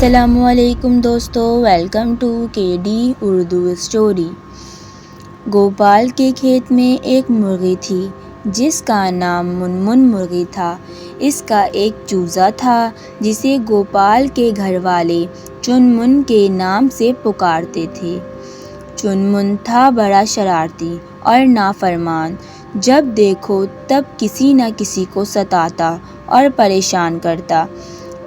السلام علیکم دوستو، ویلکم ٹو کے ڈی اردو اسٹوری۔ گوپال کے کھیت میں ایک مرغی تھی جس کا نام منمن مرغی تھا۔ اس کا ایک چوزا تھا جسے گوپال کے گھر والے چنمن کے نام سے پکارتے تھے۔ چنمن تھا بڑا شرارتی اور نافرمان، جب دیکھو تب کسی نہ کسی کو ستاتا اور پریشان کرتا۔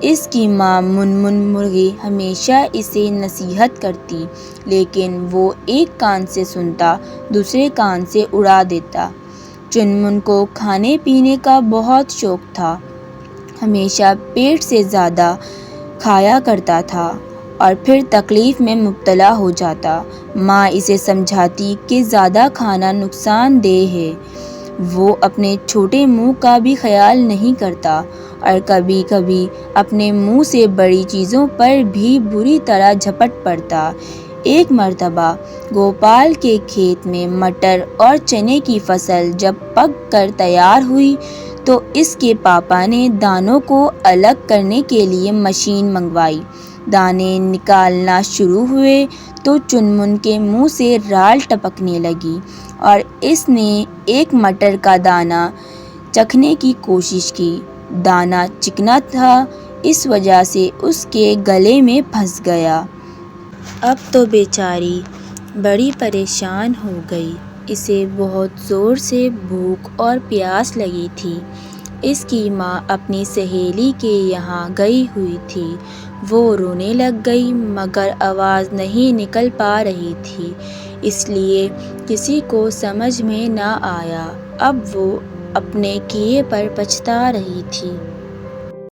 اس کی ماں منمن مرغی ہمیشہ اسے نصیحت کرتی، لیکن وہ ایک کان سے سنتا دوسرے کان سے اڑا دیتا۔ چنمن کو کھانے پینے کا بہت شوق تھا، ہمیشہ پیٹ سے زیادہ کھایا کرتا تھا اور پھر تکلیف میں مبتلا ہو جاتا۔ ماں اسے سمجھاتی کہ زیادہ کھانا نقصان دہ ہے، وہ اپنے چھوٹے منہ کا بھی خیال نہیں کرتا اور کبھی کبھی اپنے منہ سے بڑی چیزوں پر بھی بری طرح جھپٹ پڑتا۔ ایک مرتبہ گوپال کے کھیت میں مٹر اور چنے کی فصل جب پک کر تیار ہوئی تو اس کے پاپا نے دانوں کو الگ کرنے کے لیے مشین منگوائی۔ دانے نکالنا شروع ہوئے تو چنمن کے منہ سے رال ٹپکنے لگی اور اس نے ایک مٹر کا دانہ چکھنے کی کوشش کی۔ دانہ چکنا تھا، اس وجہ سے اس کے گلے میں پھنس گیا۔ اب تو بیچاری بڑی پریشان ہو گئی، اسے بہت زور سے بھوک اور پیاس لگی تھی۔ اس کی ماں اپنی سہیلی کے یہاں گئی ہوئی تھی، وہ رونے لگ گئی مگر آواز نہیں نکل پا رہی تھی، اس لیے کسی کو سمجھ میں نہ آیا۔ اب وہ اپنے کیے پر پچھتا رہی تھی۔